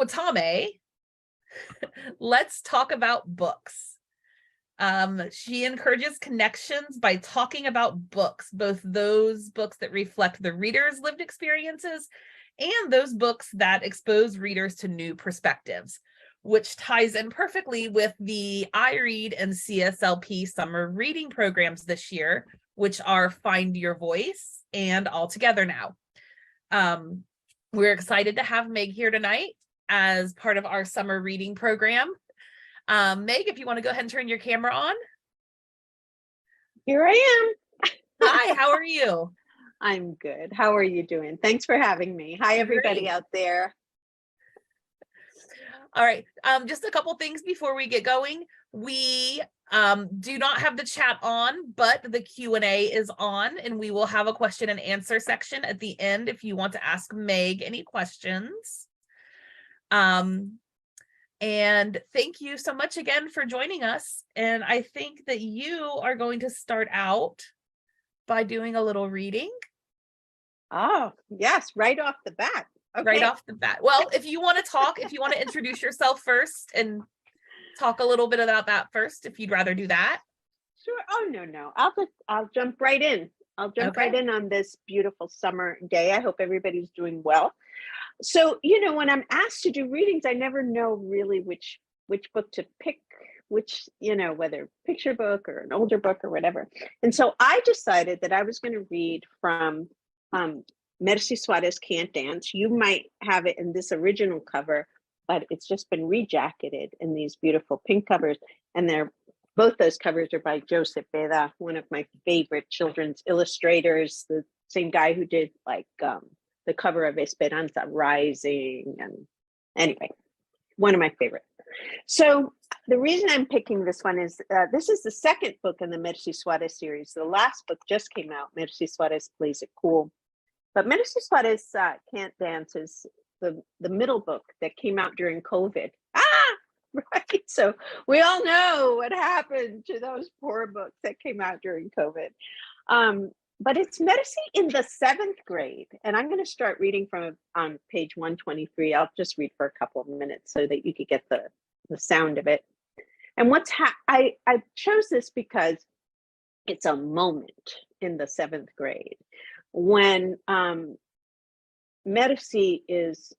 Cuéntame, let's talk about books. She encourages connections by talking about books, both those books that reflect the reader's lived experiences and those books that expose readers to new perspectives, which ties in perfectly with the iRead and CSLP summer reading programs this year, which are Find Your Voice and All Together Now. We're excited to have Meg here tonight as part of our summer reading program. Meg, if you want to go ahead and turn your camera on. Here I am. Hi, how are you? I'm good. How are you doing? Thanks for having me. Hi, everybody Great. out there. All right, just a couple things before we get going. We do not have the chat on, but the Q&A is on, and we will have a question and answer section at the end if you want to ask Meg any questions. And thank you so much again for joining us. And I think that you are going to start out by doing a little reading. Oh, yes, right off the bat. Okay. Right off the bat. Well, if you want to talk, if you want to introduce yourself first and talk a little bit about that first, if you'd rather do that. Sure. Oh, no. I'll jump right in. I'll jump right in on this beautiful summer day. I hope everybody's doing well. So, when I'm asked to do readings, I never know really which book to pick, which, whether picture book or an older book or whatever. And so I decided that I was going to read from Merci Suarez Can't Dance. You might have it in this original cover, but it's just been rejacketed in these beautiful pink covers. And both those covers are by Joseph Beda, one of my favorite children's illustrators, the same guy who did the cover of Esperanza Rising. And anyway, one of my favorite. So the reason I'm picking this one is this is the second book in the Merci Suarez series. The last book just came out, Merci Suarez Plays It Cool. But Merci Suarez Can't Dance is the middle book that came out during COVID. Right. So we all know what happened to those poor books that came out during COVID. But it's Merci in the 7th grade. And I'm going to start reading from on page 123. I'll just read for a couple of minutes so that you could get the sound of it. And I chose this because it's a moment in the 7th grade when Merci is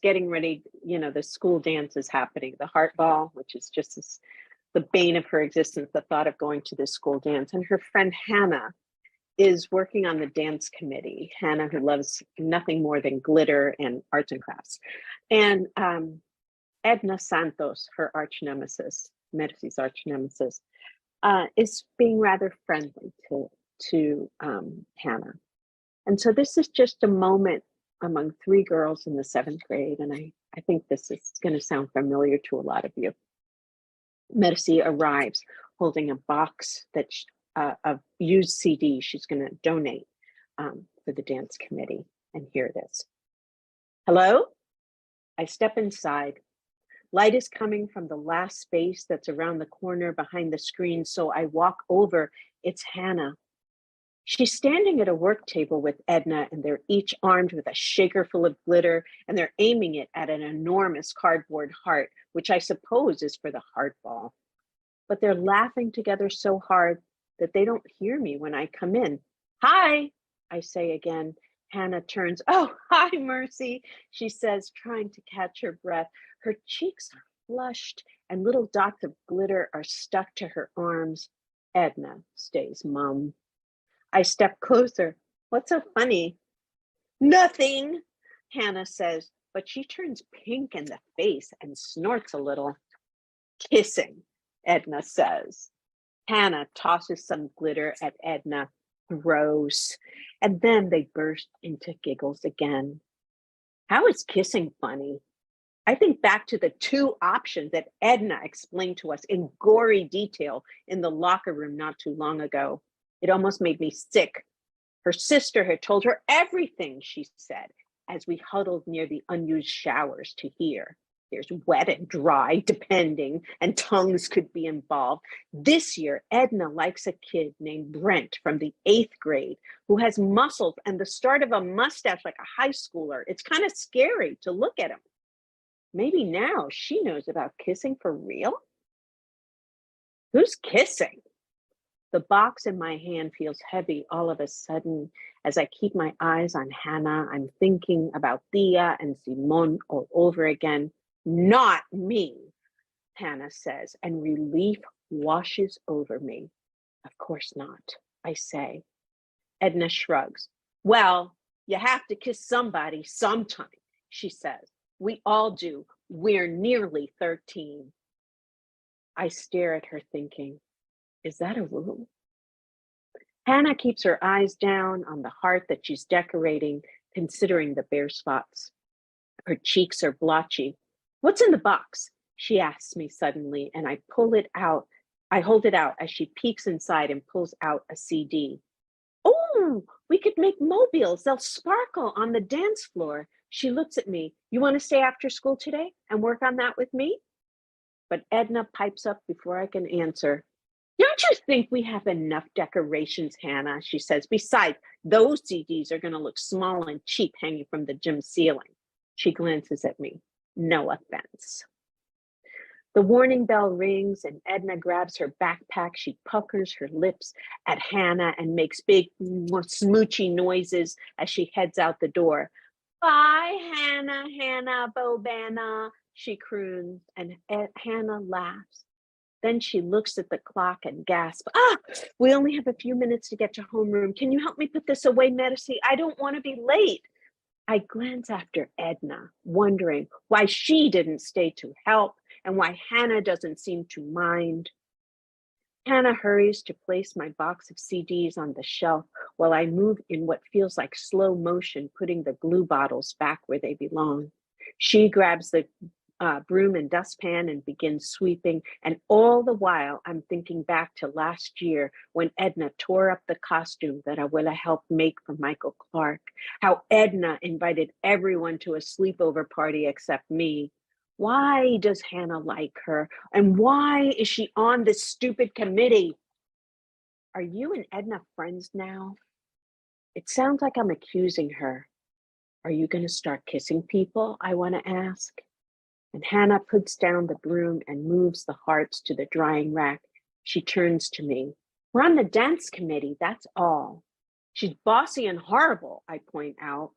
getting ready. The school dance is happening, the Heart Ball, which is just the bane of her existence, the thought of going to this school dance. And her friend Hannah is working on the dance committee. Hannah, who loves nothing more than glitter and arts and crafts. And Edna Santos, her arch nemesis, Mercy's arch nemesis, is being rather friendly to Hannah. And so this is just a moment among 3 girls in the 7th grade. And I think this is going to sound familiar to a lot of you. Merci arrives holding a box of used CDs she's going to donate for the dance committee. And here it is. Hello? I step inside. Light is coming from the last space that's around the corner behind the screen, so I walk over. It's Hannah. She's standing at a work table with Edna, and they're each armed with a shaker full of glitter, and they're aiming it at an enormous cardboard heart, which I suppose is for the Heart Ball. But they're laughing together so hard that they don't hear me when I come in. Hi, I say again. Hannah turns. Oh, hi, Merci, she says, trying to catch her breath. Her cheeks are flushed, and little dots of glitter are stuck to her arms. Edna stays mum. I step closer. What's so funny? Nothing, Hannah says, but she turns pink in the face and snorts a little. Kissing, Edna says. Hannah tosses some glitter at Edna. Gross. And then they burst into giggles again. How is kissing funny? I think back to the 2 options that Edna explained to us in gory detail in the locker room not too long ago. It almost made me sick. Her sister had told her everything, she said, as we huddled near the unused showers to hear. There's wet and dry, depending, and tongues could be involved. This year, Edna likes a kid named Brent from the 8th grade who has muscles and the start of a mustache like a high schooler. It's kind of scary to look at him. Maybe now she knows about kissing for real? Who's kissing? The box in my hand feels heavy all of a sudden. As I keep my eyes on Hannah, I'm thinking about Thea and Simone all over again. Not me, Hannah says, and relief washes over me. Of course not, I say. Edna shrugs. Well, you have to kiss somebody sometime, she says. We all do. We're nearly 13. I stare at her thinking, is that a rule? Hannah keeps her eyes down on the heart that she's decorating, considering the bare spots. Her cheeks are blotchy. What's in the box? She asks me suddenly, and I pull it out. I hold it out as she peeks inside and pulls out a CD. Oh, we could make mobiles. They'll sparkle on the dance floor. She looks at me. You want to stay after school today and work on that with me? But Edna pipes up before I can answer. Don't you think we have enough decorations, Hannah? She says. Besides, those CDs are going to look small and cheap hanging from the gym ceiling. She glances at me. No offense. The warning bell rings and Edna grabs her backpack. She puckers her lips at Hannah and makes big smoochy noises as she heads out the door. Bye, Hannah, Bobana, she croons, and Hannah laughs. Then she looks at the clock and gasps, we only have a few minutes to get to homeroom. Can you help me put this away, Medici? I don't want to be late. I glance after Edna, wondering why she didn't stay to help and why Hannah doesn't seem to mind. Hannah hurries to place my box of CDs on the shelf while I move in what feels like slow motion, putting the glue bottles back where they belong. She grabs the broom and dustpan and begins sweeping. And all the while, I'm thinking back to last year when Edna tore up the costume that Abuela helped make for Michael Clark, how Edna invited everyone to a sleepover party except me. Why does Hannah like her? And why is she on this stupid committee? Are you and Edna friends now? It sounds like I'm accusing her. Are you going to start kissing people? I want to ask. And Hannah puts down the broom and moves the hearts to the drying rack. She turns to me. We're on the dance committee, that's all. She's bossy and horrible, I point out.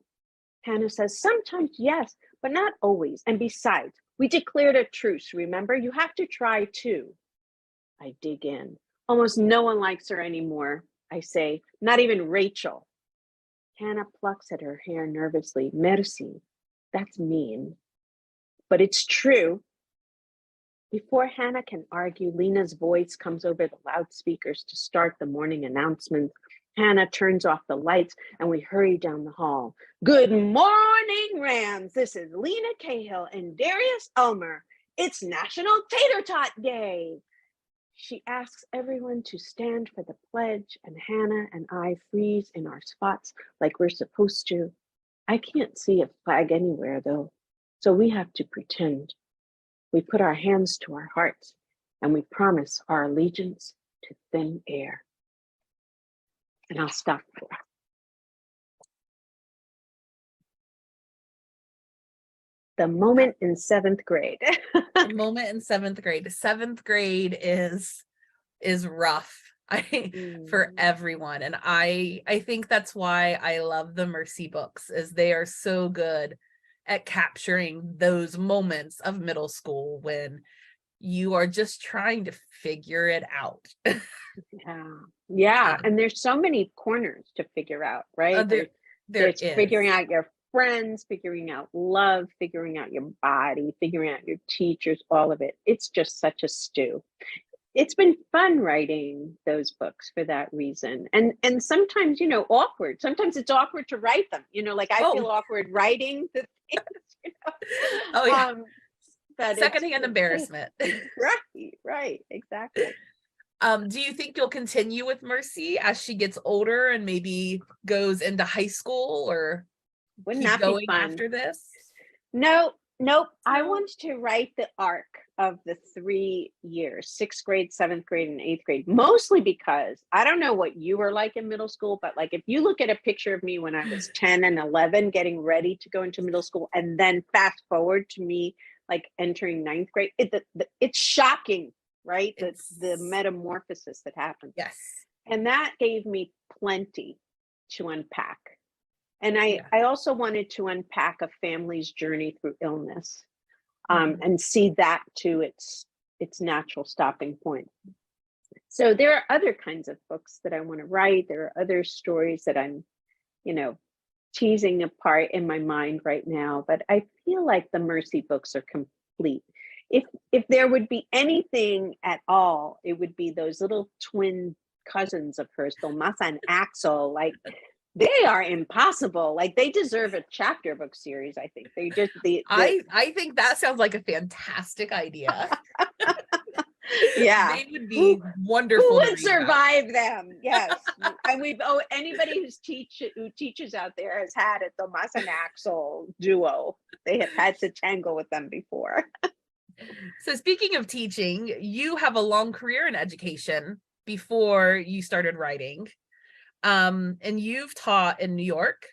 Hannah says, sometimes yes, but not always. And besides, we declared a truce, remember? You have to try too. I dig in. Almost no one likes her anymore, I say, not even Rachel. Hannah plucks at her hair nervously. Merci, that's mean. But it's true. Before Hannah can argue, Lena's voice comes over the loudspeakers to start the morning announcements. Hannah turns off the lights and we hurry down the hall. Good morning, Rams. This is Lena Cahill and Darius Ulmer. It's National Tater Tot Day. She asks everyone to stand for the pledge, and Hannah and I freeze in our spots like we're supposed to. I can't see a flag anywhere, though, so we have to pretend. We put our hands to our hearts, and we promise our allegiance to thin air. And I'll stop there. The moment in seventh grade. The moment in seventh grade. Seventh grade is rough for everyone. And I think that's why I love the Mercy books, is they are so good at capturing those moments of middle school when you are just trying to figure it out. Yeah. And there's so many corners to figure out, right? There's figuring out your friends, figuring out love, figuring out your body, figuring out your teachers, all of it. It's just such a stew. It's been fun writing those books for that reason. And sometimes, you know, awkward. Sometimes it's awkward to write them, you know, like I feel awkward writing the things, you know. Oh yeah. But secondhand embarrassment. Right, exactly. Do you think you'll continue with Mercy as she gets older and maybe goes into high school, or wouldn't keep that going be fun? After this? Nope. I want to write the arc of the 3 years, 6th grade, 7th grade, and 8th grade, mostly because I don't know what you were like in middle school, but like if you look at a picture of me when I was 10 and 11 getting ready to go into middle school, and then fast forward to me like entering ninth grade. It's shocking, right? The It's metamorphosis that happens. yes. And that gave me plenty to unpack. And Yeah. I also wanted to unpack a family's journey through illness, Mhm. and see that to its natural stopping point. So there are other kinds of books that I want to write. There are other stories that I'm, you know, teasing apart in my mind right now, but I feel like the Mercy books are complete. If there would be anything at all, it would be those little twin cousins of hers, Tomasa and Axel. Like, they are impossible. Like, they deserve a chapter book series. I think they just I think that sounds like a fantastic idea. yeah. They would Who be who wonderful to would read about. survive them? Yes. And anybody who teaches out there has had a Tomas and Axel duo. They have had to tangle with them before. So speaking of teaching, you have a long career in education before you started writing. And you've taught in New York,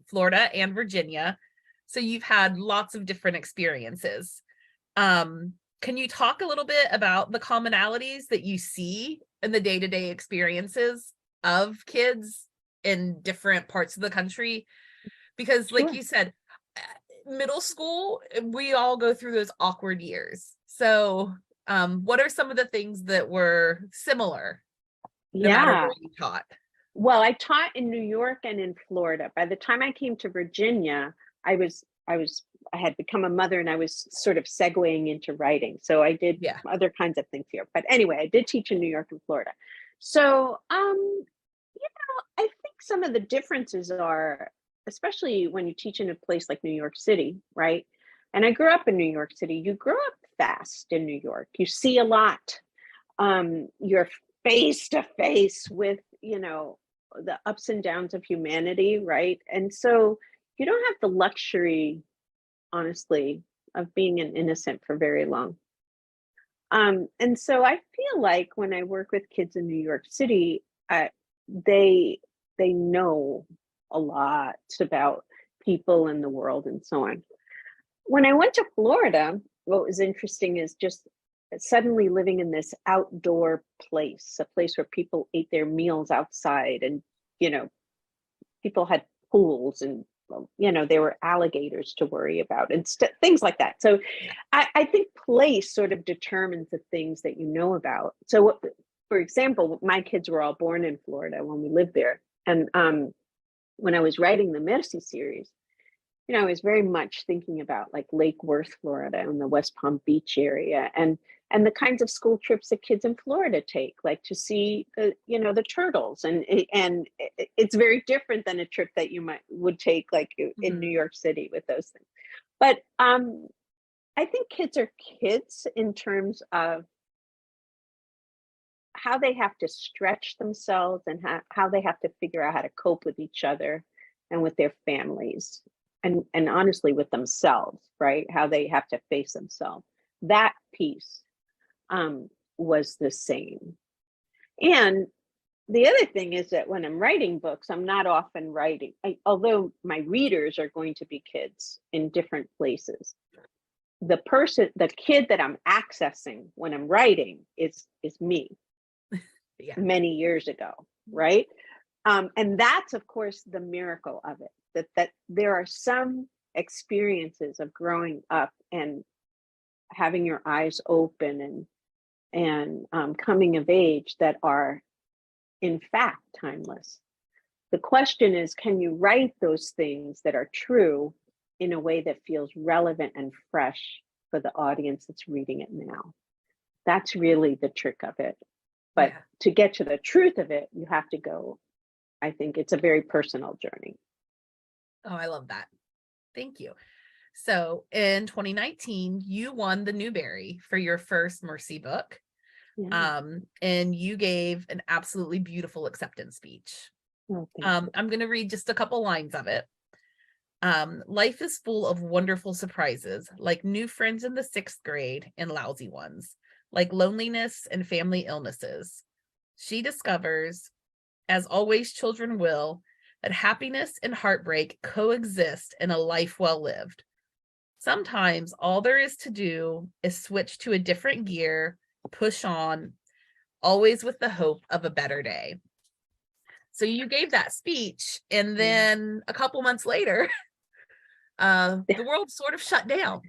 Florida and Virginia. So you've had lots of different experiences. Can you talk a little bit about the commonalities that you see in the day-to-day experiences of kids in different parts of the country? Because like Sure. you said, middle school, we all go through those awkward years. So what are some of the things that were similar no matter Yeah. where you taught? Well, I taught in New York and in Florida. By the time I came to Virginia, I had become a mother and I was sort of segueing into writing. So I did Yeah. other kinds of things here. But anyway, I did teach in New York and Florida. So I think some of the differences are, especially when you teach in a place like New York City, right? And I grew up in New York City. You grow up fast in New York. You see a lot. You're face to face with, the ups and downs of humanity, right? And so you don't have the luxury, honestly, of being an innocent for very long. And so I feel like when I work with kids in New York City, they they know a lot about people in the world and so on. When I went to Florida, what was interesting is just suddenly living in this outdoor place, a place where people ate their meals outside, and you know, people had pools, and there were alligators to worry about and things like that. So Yeah. I think place sort of determines the things that you know about. So for example, my kids were all born in Florida when we lived there, and when I was writing the Mercy series, I was very much thinking about like Lake Worth, Florida, and the West Palm Beach area, and the kinds of school trips that kids in Florida take, like to see the turtles, and it's very different than a trip that you would take like in New Mhm. York City with those things. But I think kids are kids in terms of how they have to stretch themselves, and how they have to figure out how to cope with each other and with their families, and honestly with themselves, right? How they have to face themselves. That piece was the same. And the other thing is that when I'm writing books, I'm not often writing, although my readers are going to be kids in different places. The kid that I'm accessing when I'm writing is me Yeah. many years ago, right? And that's, of course, the miracle of it, that there are some experiences of growing up and having your eyes open, and coming of age that are, in fact, timeless. The question is, can you write those things that are true in a way that feels relevant and fresh for the audience that's reading it now? That's really the trick of it. But Yeah. to get to the truth of it, you have to go. I think it's a very personal journey. Oh, I love that. Thank you. So in 2019, you won the Newbery for your first Mercy book. Yeah. And you gave an absolutely beautiful acceptance speech. Oh, thank you. I'm going to read just a couple lines of it. Life is full of wonderful surprises, like new friends in the 6th grade and lousy ones, like loneliness and family illnesses. She discovers, as always children will, that happiness and heartbreak coexist in a life well lived. Sometimes all there is to do is switch to a different gear, push on, always with the hope of a better day. So you gave that speech, and then a couple months later, the world sort of shut down.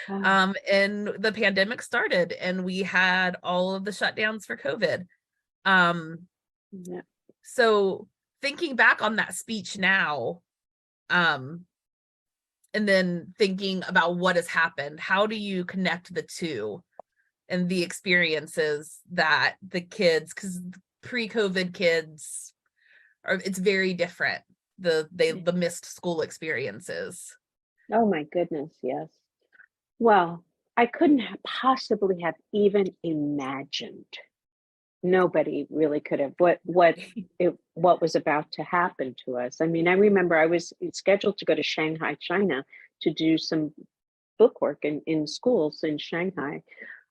And the pandemic started, and we had all of the shutdowns for COVID. Yeah. So thinking back on that speech now, and then thinking about what has happened, how do you connect the two and the experiences that the kids, because pre-COVID kids are, it's very different, the missed school experiences. Oh my goodness, yes. Well, I couldn't possibly have even imagined. Nobody really could have what was about to happen to us. I mean, I remember I was scheduled to go to Shanghai, China, to do some book work in schools in Shanghai.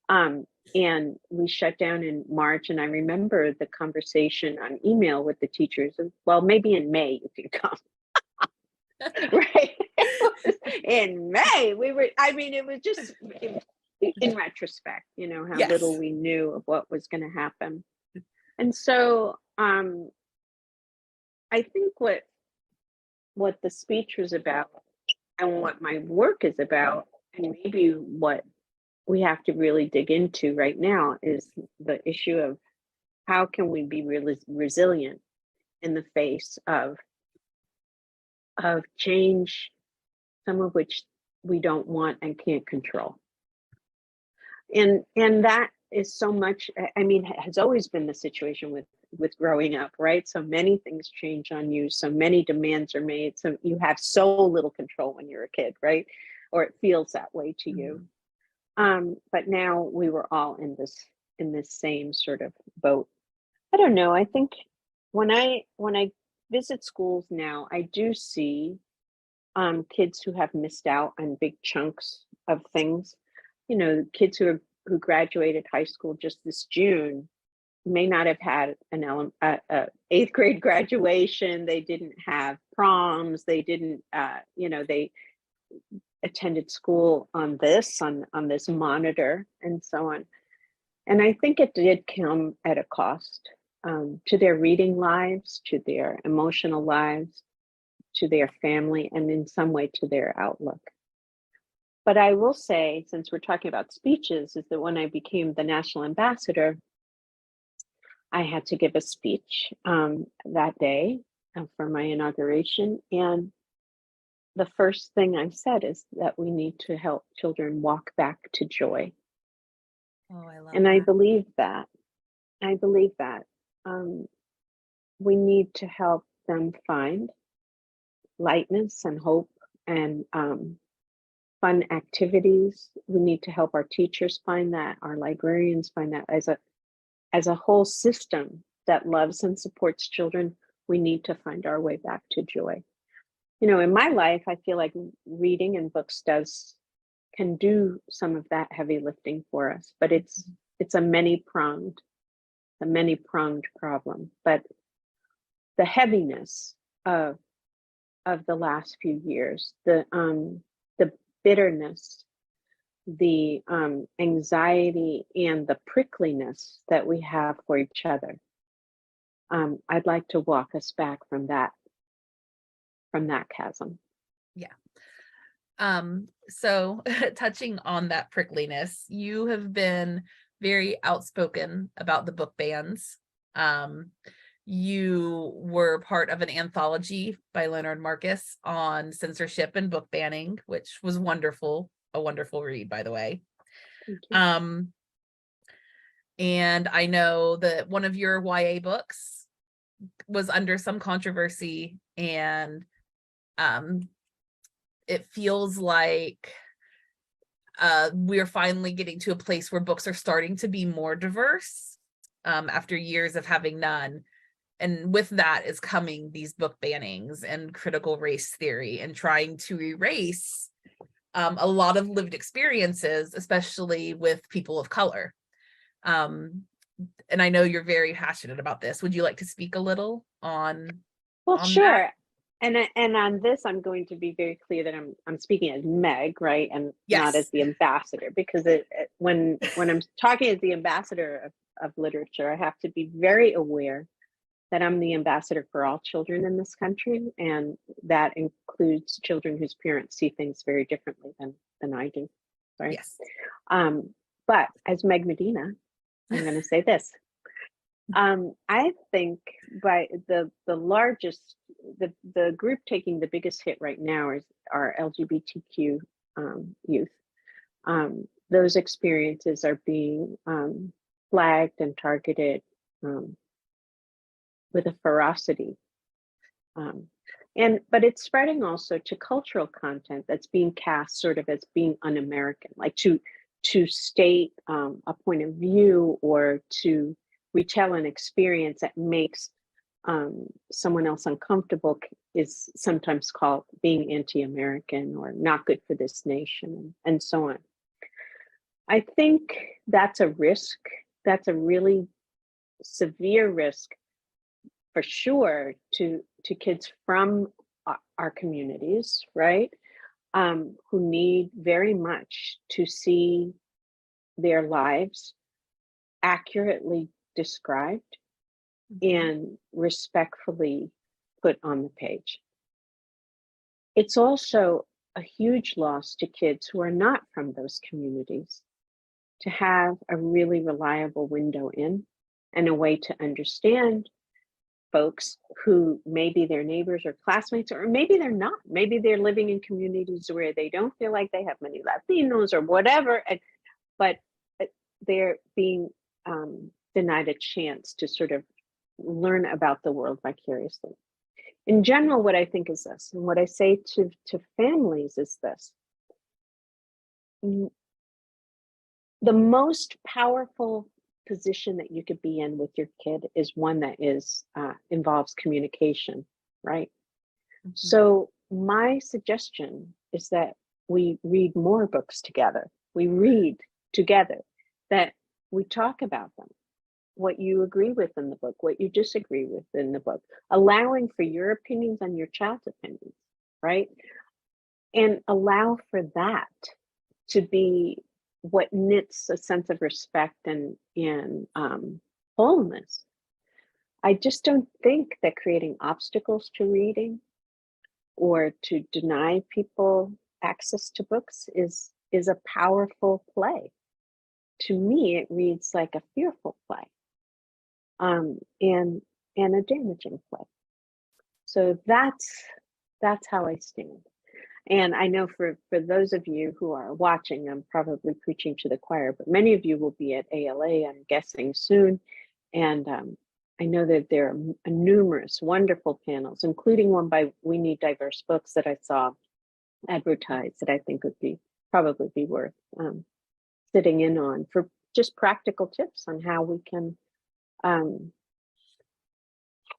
And we shut down in March, and I remember the conversation on email with the teachers. Well, maybe in May you can come. Right. In May, I mean, it was just in retrospect, you know, how Yes. little we knew of what was going to happen. And so I think what the speech was about, and what my work is about, and maybe what we have to really dig into right now, is the issue of how can we be really resilient in the face of change, some of which we don't want and can't control. And that is so much, I mean, has always been the situation with growing up, right? So many things change on you, so many demands are made, so you have so little control when you're a kid, right? Or it feels that way to you. But now we were all in this same sort of boat. I don't know. I think when I visit schools now, I do see kids who have missed out on big chunks of things. You know, kids who graduated high school just this June may not have had an eighth grade graduation. They didn't have proms. They didn't, they attended school on this monitor and so on. And I think it did come at a cost to their reading lives, to their emotional lives, to their family, and in some way to their outlook. But I will say, since we're talking about speeches, is that when I became the national ambassador, I had to give a speech that day for my inauguration. And the first thing I said is that we need to help children walk back to joy. Oh, I love and that. I believe that. We need to help them find lightness and hope and fun activities. We need to help our teachers find that, our librarians find that. As a whole system that loves and supports children, we need to find our way back to joy. You know, in my life, I feel like reading and books can do some of that heavy lifting for us, but it's a many-pronged problem. But the heaviness of the last few years, the bitterness, the anxiety, and the prickliness that we have for each other, I'd like to walk us back from that chasm. Yeah. So touching on that prickliness, you have been very outspoken about the book bans. You were part of an anthology by Leonard Marcus on censorship and book banning, which was wonderful, a wonderful read, by the way. Thank you. And I know that one of your YA books was under some controversy, and it feels like we're finally getting to a place where books are starting to be more diverse after years of having none. And with that is coming these book bannings and critical race theory and trying to erase a lot of lived experiences, especially with people of color. And I know you're very passionate about this. Would you like to speak a little on Well, sure. that? And on this, I'm going to be very clear that I'm speaking as Meg, right, and not as Yes. the ambassador, because when I'm talking as the ambassador of literature, I have to be very aware that I'm the ambassador for all children in this country, and that includes children whose parents see things very differently than I do, right? Yes. But as Meg Medina, I'm going to say this. I think by the largest, the group taking the biggest hit right now is our LGBTQ youth. Those experiences are being flagged and targeted with a ferocity. But it's spreading also to cultural content that's being cast sort of as being un-American, like to state a point of view or to retell an experience that makes someone else uncomfortable is sometimes called being anti-American or not good for this nation, and so on. I think that's a risk. That's a really severe risk for sure to kids from our communities, right? Who need very much to see their lives accurately described and respectfully put on the page. It's also a huge loss to kids who are not from those communities to have a really reliable window in and a way to understand folks who maybe their neighbors or classmates, or maybe they're not. Maybe they're living in communities where they don't feel like they have many Latinos or whatever, but they're being denied a chance to sort of learn about the world vicariously. In general, what I think is this, and what I say to families is this: the most powerful position that you could be in with your kid is one that is involves communication, right? So my suggestion is that we read more books together. We read together, that we talk about them, what you agree with in the book, what you disagree with in the book, allowing for your opinions and your child's opinions, right? And allow for that to be what knits a sense of respect and wholeness. I just don't think that creating obstacles to reading or to deny people access to books is a powerful play. To me, it reads like a fearful play, and a damaging play. So that's how I stand. And I know for those of you who are watching, I'm probably preaching to the choir, but many of you will be at ALA, I'm guessing, soon. And I know that there are numerous wonderful panels, including one by We Need Diverse Books that I saw advertised that I think would probably be worth sitting in on, for just practical tips on how we can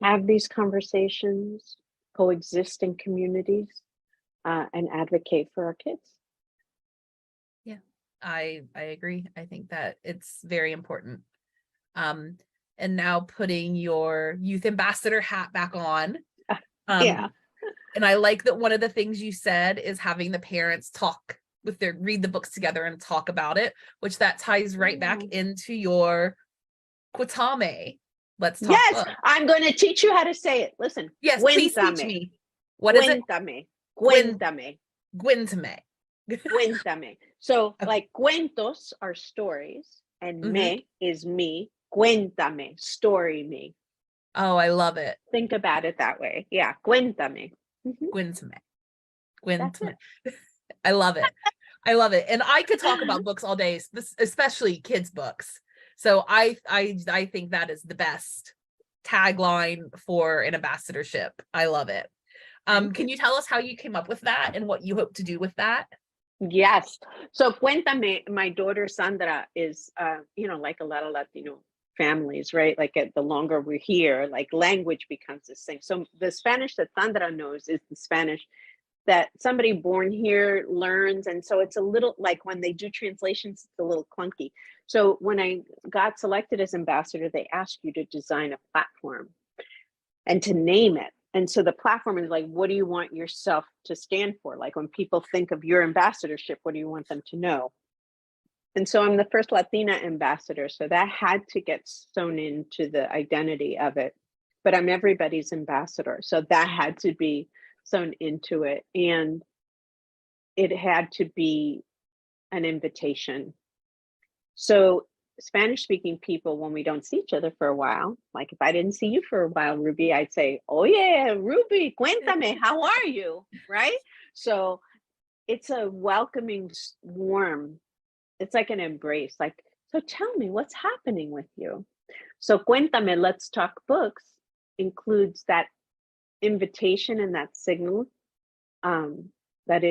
have these conversations, coexist in communities, and advocate for our kids. Yeah, I agree. I think that it's very important. And now putting your youth ambassador hat back on. Yeah. And I like that one of the things you said is having the parents talk with read the books together and talk about it, which that ties right back into your Cuéntame. Let's talk. Yes, I'm going to teach you how to say it. Listen. Yes, please teach me. What is it? Cuéntame. Cuéntame. Cuéntame. So okay. Like cuentos are stories, and me is me. Cuéntame, story me. Oh, I love it. Think about it that way. Yeah, cuéntame. Cuéntame. Cuéntame. I love it. I love it. And I could talk about books all day, especially kids' books. So I think that is the best tagline for an ambassadorship. I love it. Can you tell us how you came up with that and what you hope to do with that? Yes. So Cuéntame, my daughter Sandra is, like a lot of Latino families, right? Like the longer we're here, like language becomes this thing. So the Spanish that Sandra knows is the Spanish that somebody born here learns. And so it's a little like when they do translations, it's a little clunky. So when I got selected as ambassador, they ask you to design a platform and to name it. And so the platform is like, what do you want yourself to stand for? Like when people think of your ambassadorship, what do you want them to know? And so I'm the first Latina ambassador. So that had to get sewn into the identity of it. But I'm everybody's ambassador. So that had to be sewn into it. And it had to be an invitation. So Spanish speaking people, when we don't see each other for a while, like if I didn't see you for a while, Ruby, I'd say, oh yeah, Ruby, cuéntame, how are you? Right? So it's a welcoming, warm, it's like an embrace, like, so tell me what's happening with you. So Cuéntame, let's talk books includes that invitation and that signal, that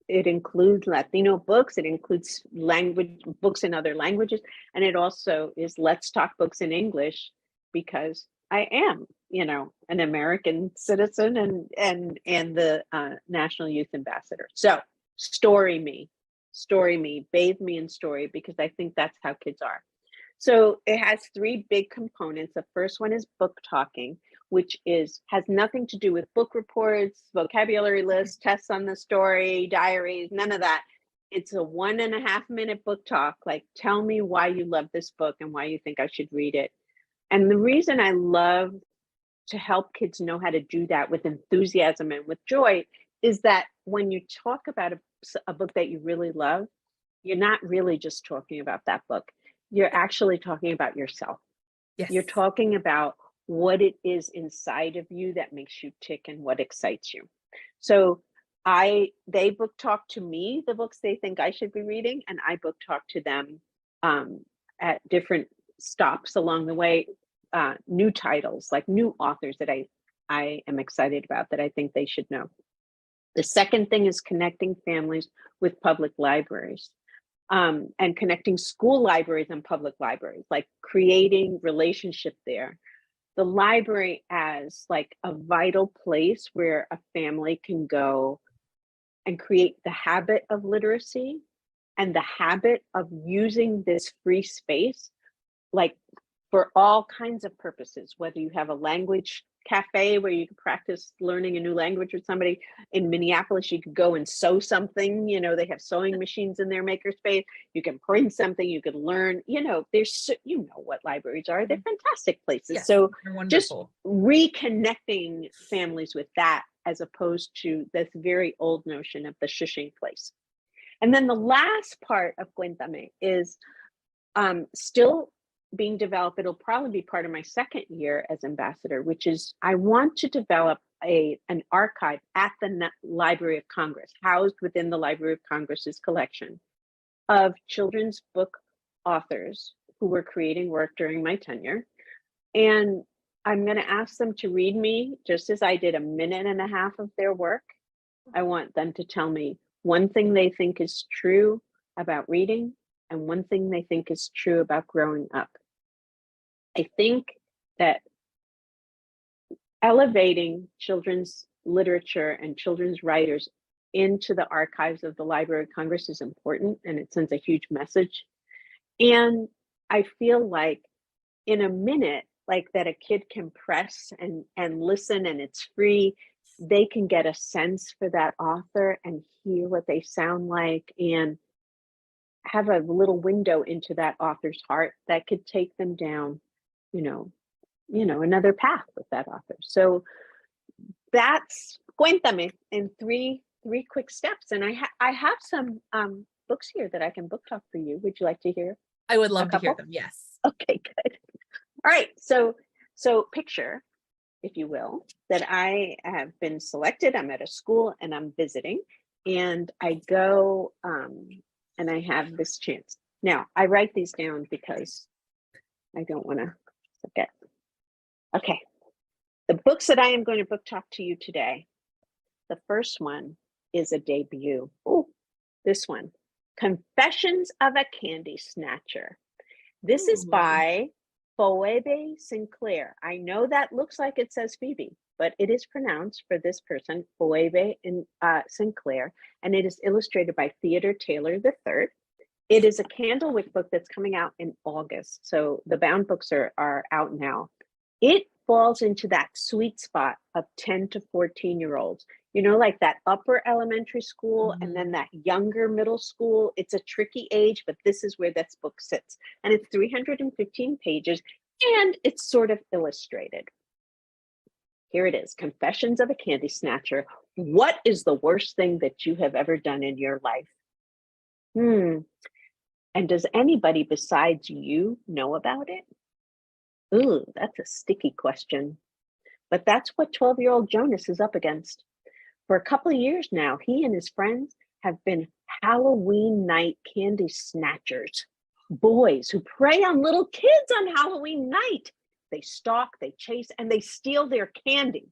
it includes Latino books, it includes language books in other languages, and it also is let's talk books in English, because I am, an American citizen and the National Youth Ambassador. So story me, bathe me in story, because I think that's how kids are. So it has three big components. The first one is book talking, which has nothing to do with book reports, vocabulary lists, tests on the story, diaries, none of that. It's a 1.5 minute book talk. Like, tell me why you love this book and why you think I should read it. And the reason I love to help kids know how to do that with enthusiasm and with joy is that when you talk about a book that you really love, you're not really just talking about that book. You're actually talking about yourself. Yes. You're talking about what it is inside of you that makes you tick and what excites you. So they book talk to me the books they think I should be reading, and I book talk to them at different stops along the way, new titles, like new authors that I am excited about, that I think they should know. The second thing is connecting families with public libraries. And connecting school libraries and public libraries, like creating relationship there. The library as like a vital place where a family can go and create the habit of literacy and the habit of using this free space, like for all kinds of purposes, whether you have a language cafe where you can practice learning a new language with somebody. In Minneapolis, you could go and sew something, they have sewing machines in their makerspace. You can print something, you can learn, there's, what libraries are, they're fantastic places. Yes, so just wonderful. reconnecting families with that, as opposed to this very old notion of the shushing place. And then the last part of Cuéntame is still being developed. It'll probably be part of my second year as ambassador, which is I want to develop an archive at the Library of Congress, housed within the Library of Congress's collection of children's book authors who were creating work during my tenure. And I'm going to ask them to read me just as I did 1.5 minutes of their work. I want them to tell me one thing they think is true about reading and one thing they think is true about growing up. I think that elevating children's literature and children's writers into the archives of the Library of Congress is important, and it sends a huge message. And I feel like in a minute, like that a kid can press and listen, and it's free, they can get a sense for that author and hear what they sound like and have a little window into that author's heart that could take them down another path with that author. So that's Cuéntame in three quick steps. And I have some books here that I can book talk for you. Would you like to hear? I would love to hear them. Yes. Okay, good. All right. So picture, if you will, that I have been selected. I'm at a school and I'm visiting, and I go and I have this chance. Now I write these down because I don't want to forget. Okay, the books that I am going to book talk to you today. The first one is a debut. Oh, this one, Confessions of a Candy Snatcher. This is by Phoebe Sinclair. I know that looks like it says Phoebe, but it is pronounced for this person, Phoebe Sinclair, and it is illustrated by Theodore Taylor III. It is a Candlewick book that's coming out in August. So the bound books are out now. It falls into that sweet spot of 10 to 14-year-olds. You know, like that upper elementary school and then that younger middle school. It's a tricky age, but this is where this book sits. And it's 315 pages and it's sort of illustrated. Here it is, Confessions of a Candy Snatcher. What is the worst thing that you have ever done in your life? And does anybody besides you know about it? Ooh, that's a sticky question. But that's what 12-year-old Jonas is up against. For a couple of years now, he and his friends have been Halloween night candy snatchers. Boys who prey on little kids on Halloween night. They stalk, they chase, and they steal their candy.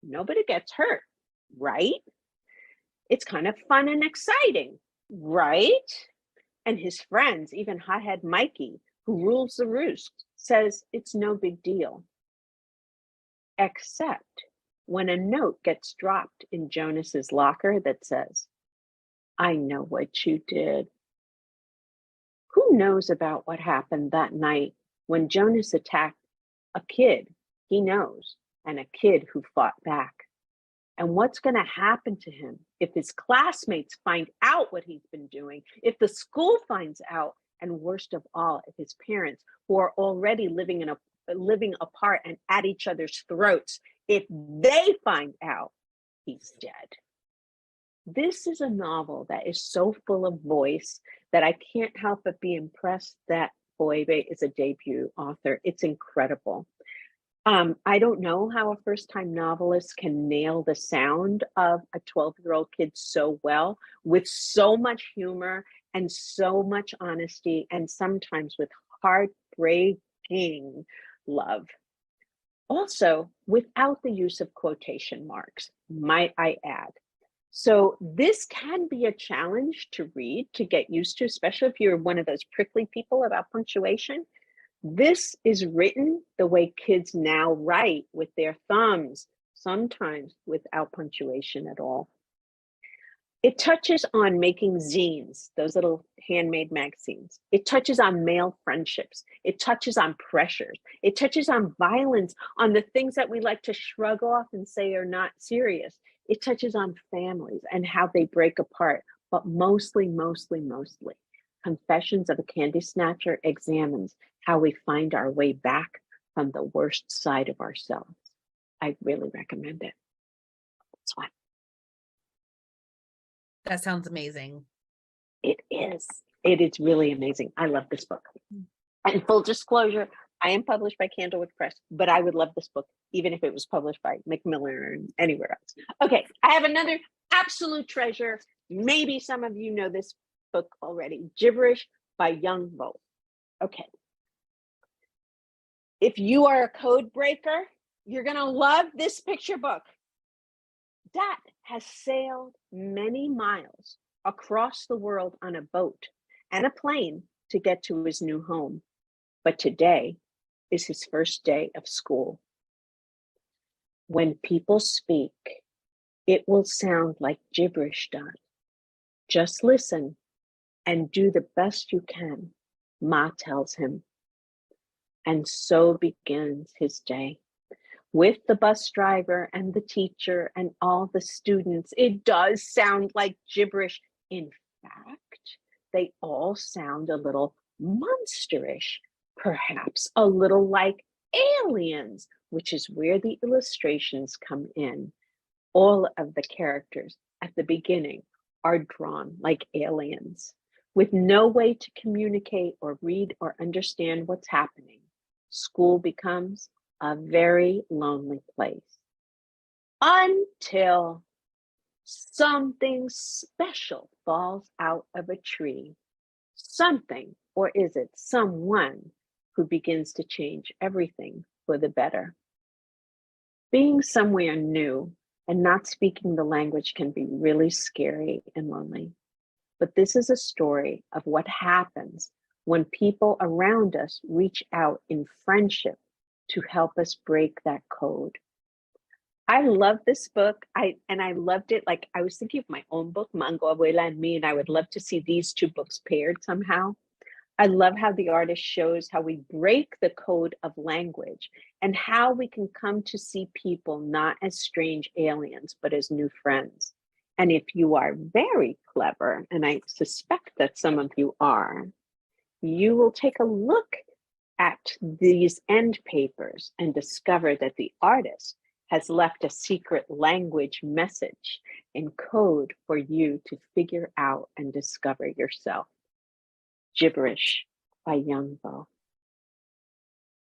Nobody gets hurt, right? It's kind of fun and exciting, right? And his friends, even hothead Mikey, who rules the roost, says it's no big deal. Except when a note gets dropped in Jonas's locker that says, I know what you did. Who knows about what happened that night when Jonas attacked a kid he knows and a kid who fought back? And what's going to happen to him if his classmates find out what he's been doing, if the school finds out, and worst of all, if his parents, who are already living apart and at each other's throats, if they find out he's dead. This is a novel that is so full of voice that I can't help but be impressed that Phoebe is a debut author. It's incredible. I don't know how a first-time novelist can nail the sound of a 12-year-old kid so well, with so much humor and so much honesty, and sometimes with heartbreaking love. Also, without the use of quotation marks, might I add. So this can be a challenge to read, to get used to, especially if you're one of those prickly people about punctuation. This is written the way kids now write, with their thumbs, sometimes without punctuation at all. It touches on making zines, those little handmade magazines. It touches on male friendships. It touches on pressures. It touches on violence, on the things that we like to shrug off and say are not serious. It touches on families and how they break apart, but mostly, Confessions of a Candy Snatcher examines how we find our way back from the worst side of ourselves. I really recommend it. It's fun. That sounds amazing. It is. It is really amazing. I love this book. And full disclosure, I am published by Candlewood Press, but I would love this book even if it was published by Macmillan or anywhere else. Okay, I have another absolute treasure. Maybe some of you know this book already. Gibberish by Young Volk. Okay. If you are a code breaker, you're going to love this picture book. Dad has sailed many miles across the world on a boat and a plane to get to his new home. But today is his first day of school. When people speak, it will sound like gibberish does. Just listen and do the best you can, Ma tells him. And so begins his day. With the bus driver and the teacher and all the students, it does sound like gibberish. In fact, they all sound a little monsterish, perhaps a little like aliens, which is where the illustrations come in. All of the characters at the beginning are drawn like aliens, with no way to communicate or read or understand what's happening. School becomes a very lonely place until something special falls out of a tree. Something, or is it someone, who begins to change everything for the better. Being somewhere new and not speaking the language can be really scary and lonely. But this is a story of what happens when people around us reach out in friendship to help us break that code. I love this book. I loved it. Like, I was thinking of my own book, Mango Abuela and Me, and I would love to see these two books paired somehow. I love how the artist shows how we break the code of language and how we can come to see people not as strange aliens, but as new friends. And if you are very clever, and I suspect that some of you are, you will take a look at these end papers and discover that the artist has left a secret language message in code for you to figure out and discover yourself. Gibberish by Young Bo.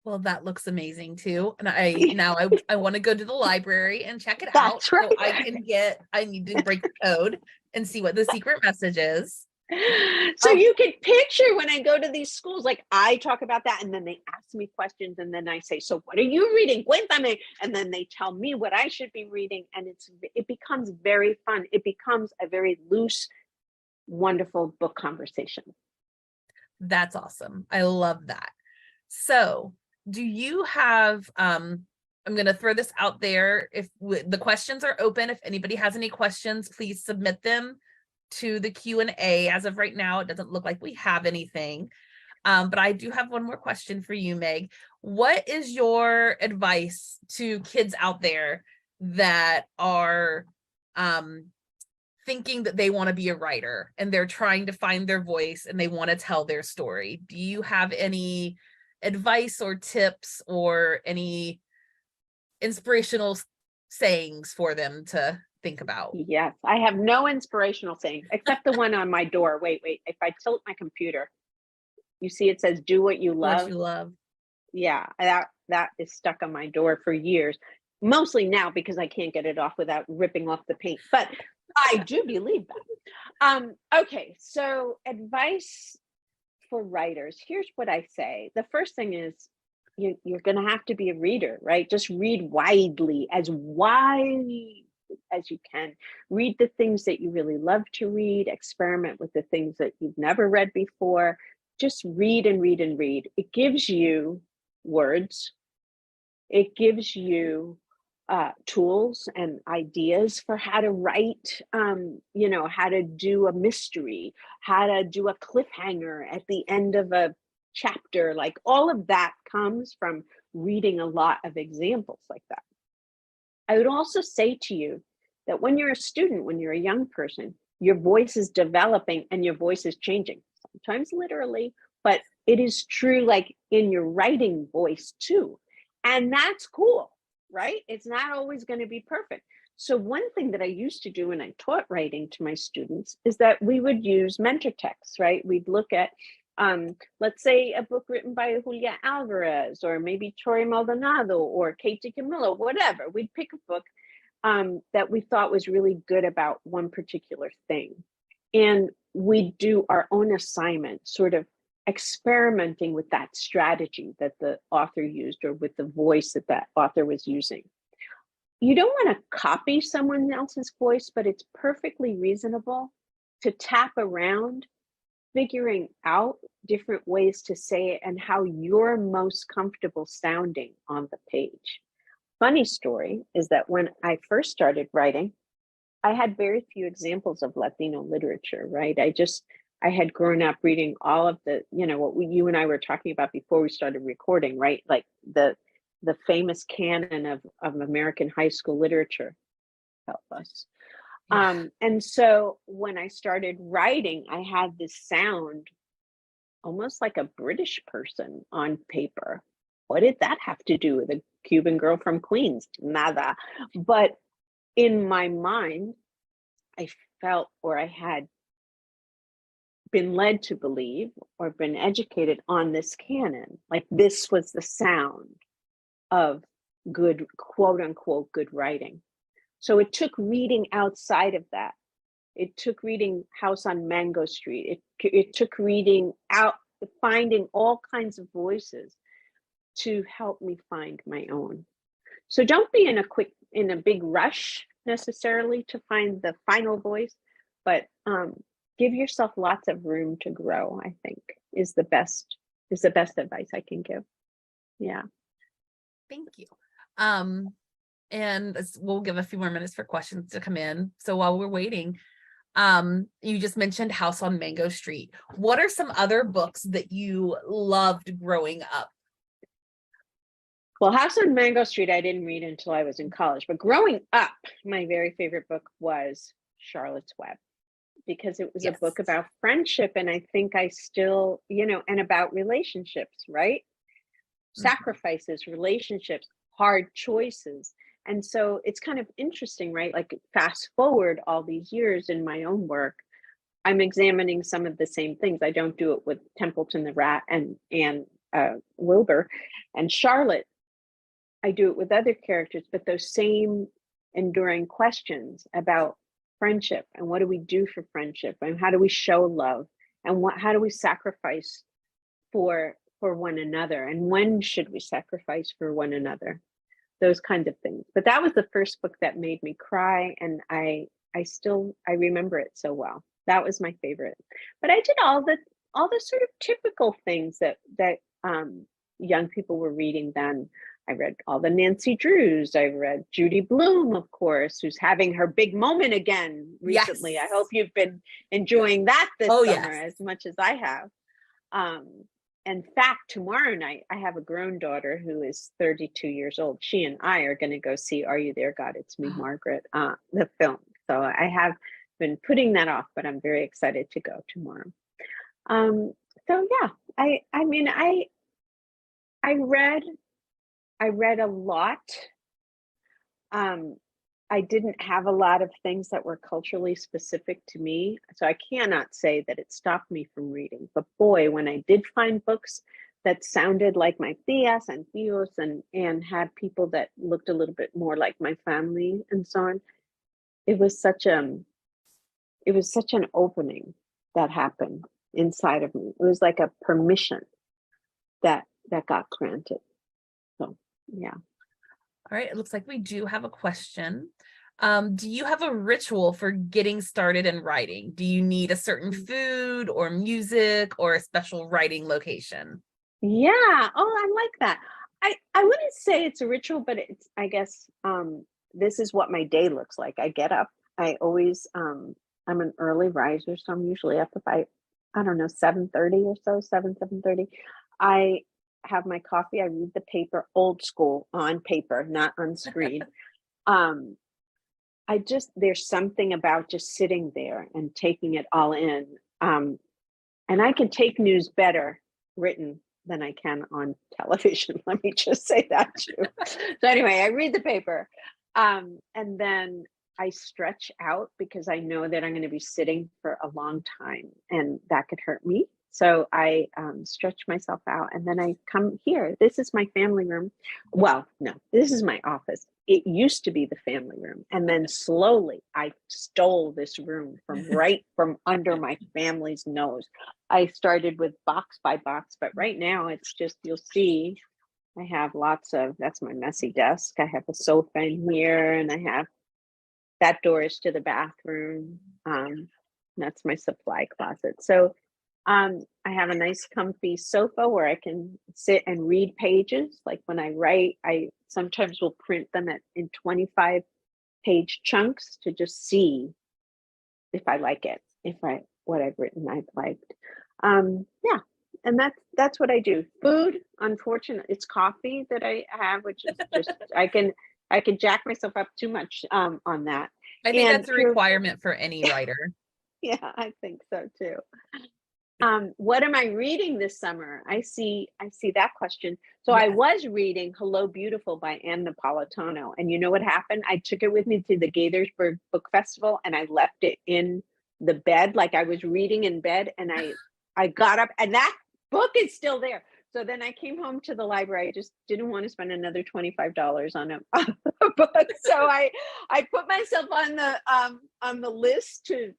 Well, that looks amazing too. And I want to go to the library and check it out. That's right. So I need to break the code and see what the secret message is. So you can picture when I go to these schools, like I talk about that, and then they ask me questions, and then I say, so what are you reading? Cuéntame. And then they tell me what I should be reading. And it becomes very fun. It becomes a very loose, wonderful book conversation. That's awesome. I love that. So do you have, I'm going to throw this out there. If the questions are open, if anybody has any questions, please submit them to the Q&A. As of right now, it doesn't look like we have anything. But I do have one more question for you, Meg. What is your advice to kids out there that are thinking that they want to be a writer and they're trying to find their voice and they want to tell their story? Do you have any advice or tips or any inspirational sayings for them to think about? Yes, I have no inspirational saying except the one on my door. Wait, if I tilt my computer, you see it says do what you love. What you love. Yeah, that is stuck on my door for years, mostly now because I can't get it off without ripping off the paint, but I do believe that. Okay, so advice for writers. Here's what I say. The first thing is you're going to have to be a reader, right? Just read widely, as wide as you can. Read the things that you really love to read. Experiment with the things that you've never read before. Just read and read and read. It gives you words. It gives you tools and ideas for how to write, how to do a mystery, how to do a cliffhanger at the end of a chapter. Like all of that comes from reading a lot of examples like that. I would also say to you that when you're a student, when you're a young person, your voice is developing and your voice is changing, sometimes literally, but it is true like in your writing voice too. And that's cool. Right? It's not always going to be perfect. So one thing that I used to do when I taught writing to my students is that we would use mentor texts, right? We'd look at, let's say, a book written by Julia Alvarez, or maybe Tori Maldonado, or Katie Camillo, whatever. We'd pick a book that we thought was really good about one particular thing. And we'd do our own assignment, sort of experimenting with that strategy that the author used or with the voice that that author was using. You don't want to copy someone else's voice, but it's perfectly reasonable to tap around, figuring out different ways to say it and how you're most comfortable sounding on the page. Funny story is that when I first started writing, I had very few examples of Latino literature, right? I had grown up reading all of the, what you and I were talking about before we started recording, right? Like the famous canon of American high school literature. Help us. Yeah. And so when I started writing, I had this sound almost like a British person on paper. What did that have to do with a Cuban girl from Queens? Nada. But in my mind, I felt, or I had been led to believe or been educated on this canon, like this was the sound of good, quote unquote, good writing. So it took reading outside of that. It took reading House on Mango Street. It took reading out, finding all kinds of voices to help me find my own. So don't be in a big rush necessarily to find the final voice, but give yourself lots of room to grow, I think is the best advice I can give. Yeah. Thank you. And we'll give a few more minutes for questions to come in. So while we're waiting, You just mentioned House on Mango Street. What are some other books that you loved growing up? Well, House on Mango Street, I didn't read until I was in college. But growing up, my very favorite book was Charlotte's Web, because it was a Yes. book about friendship. And I think I still, and about relationships, right? Sacrifices, relationships, hard choices. And so it's kind of interesting, right? Like fast forward all these years in my own work, I'm examining some of the same things. I don't do it with Templeton the Rat and Wilbur and Charlotte. I do it with other characters, but those same enduring questions about friendship and what do we do for friendship and how do we show love and how do we sacrifice for one another and when should we sacrifice for one another, those kinds of things. But that was the first book that made me cry, and I remember it so well. That was my favorite. But I did all the sort of typical things that young people were reading then. I read all the Nancy Drews. I read Judy Blume, of course, who's having her big moment again recently. Yes. I hope you've been enjoying that this summer as much as I have. In fact, tomorrow night, I have a grown daughter who is 32 years old. She and I are going to go see Are You There, God? It's Me, Margaret, the film. So I have been putting that off, but I'm very excited to go tomorrow. So yeah, I mean, I read a lot. I didn't have a lot of things that were culturally specific to me, so I cannot say that it stopped me from reading. But boy, when I did find books that sounded like my tías and tíos and had people that looked a little bit more like my family and so on, it was such an opening that happened inside of me. It was like a permission that got granted. So yeah. All right, it looks like we do have a question. Do you have a ritual for getting started in writing? Do you need a certain food or music or a special writing location? Yeah. Oh, I like that. I wouldn't say it's a ritual, but it's, I guess, this is what my day looks like. I get up. I always, I'm an early riser, so I'm usually up by, I don't know, 7:30 or so, 7:30. I have my coffee. I read the paper, old school, on paper, not on screen. There's something about just sitting there and taking it all in. And I can take news better written than I can on television. Let me just say that too. So anyway, I read the paper. And then I stretch out because I know that I'm going to be sitting for a long time and that could hurt me. So I stretch myself out and then I come here. This is my family room. Well, no, this is my office. It used to be the family room. And then slowly I stole this room from under my family's nose. I started with box by box, but right now it's just, you'll see, I have that's my messy desk. I have a sofa in here and I have, that door is to the bathroom. That's my supply closet. So I have a nice comfy sofa where I can sit and read pages. Like when I write, I sometimes will print them in 25-page chunks to just see if I like it, what I've written I've liked. Yeah, and that's what I do. Food, unfortunately, it's coffee that I have, which is just I can jack myself up too much on that. I think that's a requirement for any writer. Yeah, I think so too. What am I reading this summer? I see that question. So I was reading Hello Beautiful by Ann Napolitano. And you know what happened? I took it with me to the Gaithersburg Book Festival and I left it in the bed. Like I was reading in bed and I got up and that book is still there. So then I came home to the library. I just didn't want to spend another $25 on a book. So I put myself on the list to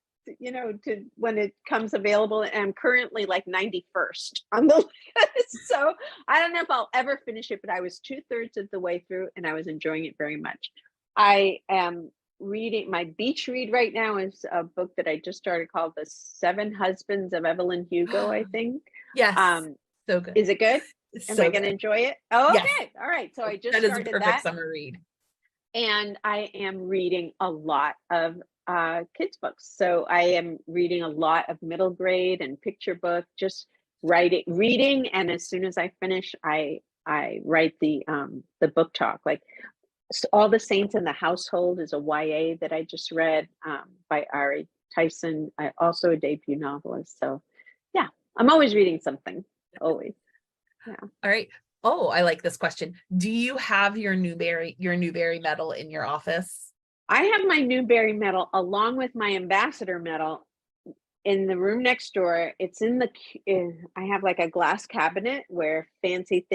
when it comes available, and I'm currently like 91st on the list. So I don't know if I'll ever finish it, but I was 2/3 of the way through and I was enjoying it very much. I am reading, my beach read right now is a book that I just started called The Seven Husbands of Evelyn Hugo, I think. Yes. So good. Is it good? Am I going to enjoy it? Oh, okay. Yes. All right. So I just that is started a perfect summer read. And I am reading a lot of kids books. So I am reading a lot of middle grade and picture book, just reading, and as soon as I finish, I write the book talk. Like All the Saints in the Household is a YA that I just read, by Ari Tyson, also a debut novelist. So yeah, I'm always reading something, always. Yeah. All right. Oh, I like this question. Do you have your Newbery medal in your office? I have my Newbery medal along with my ambassador medal in the room next door. It's I have like a glass cabinet where fancy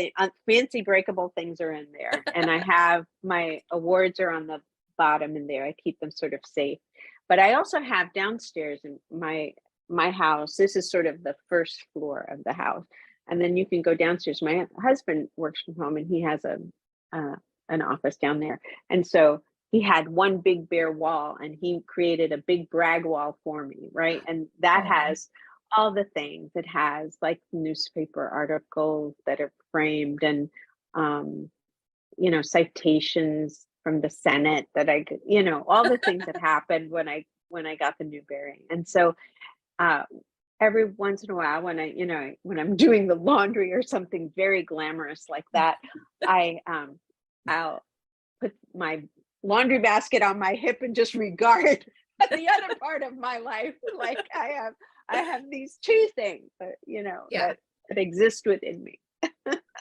breakable things are in there, and I have my awards are on the bottom in there. I keep them sort of safe. But I also have downstairs in my house. This is sort of the first floor of the house, and then you can go downstairs. My husband works from home, and he has an office down there, and so he had one big bare wall, and he created a big brag wall for me, right? And that has all the things. It has like newspaper articles that are framed, and citations from the Senate that I could, all the things that happened when I got the Newbery. And so every once in a while, when I'm doing the laundry or something very glamorous like that, I'll put my laundry basket on my hip and just regard the other part of my life. Like I have these two things that exist within me.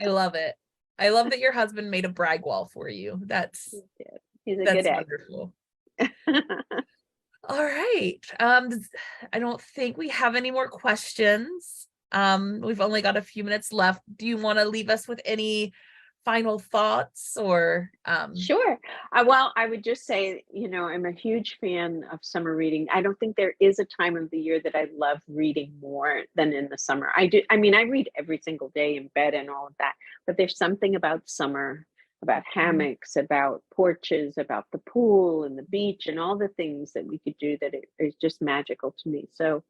I love it. I love that your husband made a brag wall for you. He's a good egg. Wonderful. All right. I don't think we have any more questions. We've only got a few minutes left. Do you want to leave us with any final thoughts or Sure. Well, I would just say, I'm a huge fan of summer reading. I don't think there is a time of the year that I love reading more than in the summer. I read every single day in bed and all of that, but there's something about summer, about hammocks, about porches, about the pool and the beach and all the things that we could do that is just magical to me. So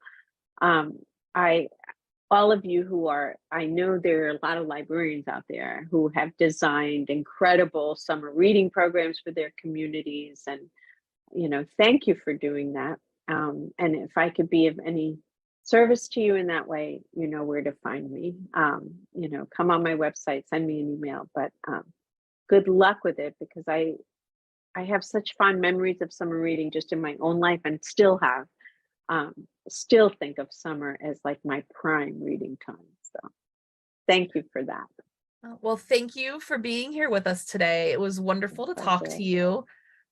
all of you I know there are a lot of librarians out there who have designed incredible summer reading programs for their communities. And, thank you for doing that. And if I could be of any service to you in that way, you know where to find me. Come on my website, send me an email, but good luck with it, because I have such fond memories of summer reading just in my own life, and still still think of summer as like my prime reading time. So thank you for that. Well, thank you for being here with us today. It was wonderful to talk to you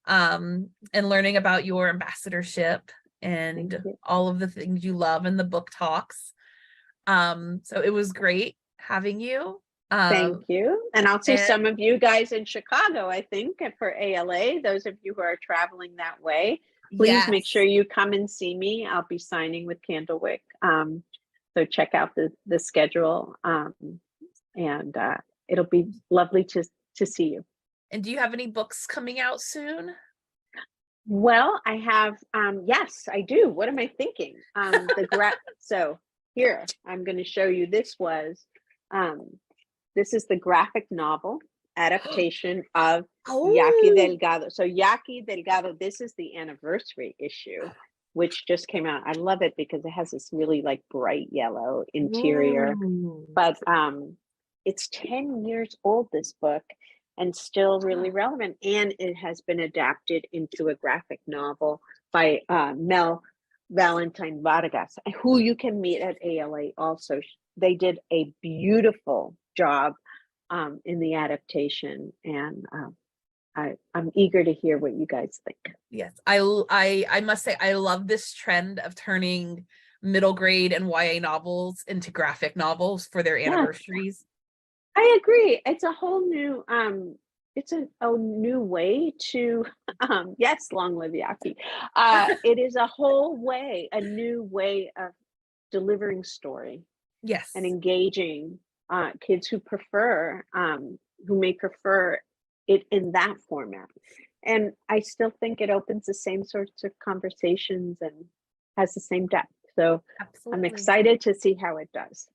and learning about your ambassadorship and all of the things you love in the book talks. So it was great having you. Thank you. And I'll see some of you guys in Chicago, I think, for ALA. Those of you who are traveling that way, please make sure you come and see me. I'll be signing with Candlewick. So check out the schedule, and it'll be lovely to see you. And do you have any books coming out soon? Well, I have, yes, I do. What am I thinking? So here, I'm going to show you. This is the graphic novel adaptation of Yaqui Delgado. So Yaqui Delgado, this is the anniversary issue, which just came out. I love it because it has this really like bright yellow interior. But it's 10 years old, this book, and still really relevant. And it has been adapted into a graphic novel by Mel Valentine Vargas, who you can meet at ALA also. They did a beautiful job in the adaptation, and I'm eager to hear what you guys think. Yes, I must say I love this trend of turning middle grade and YA novels into graphic novels for their anniversaries. I agree. It's a whole new a new way to yes, long live Yaqui. It is a new way of delivering story. Yes. And engaging kids who may prefer it in that format. And I still think it opens the same sorts of conversations and has the same depth. So absolutely. I'm excited to see how it does.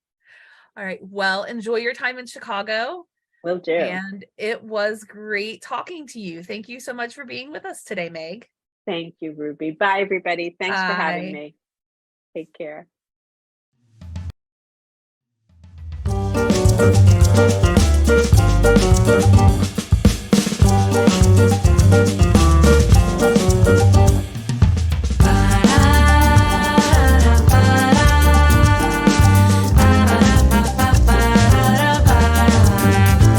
All right. Well, enjoy your time in Chicago. Will do. And it was great talking to you. Thank you so much for being with us today, Meg. Thank you, Ruby. Bye, everybody. Thanks for having Bye. me. Take care.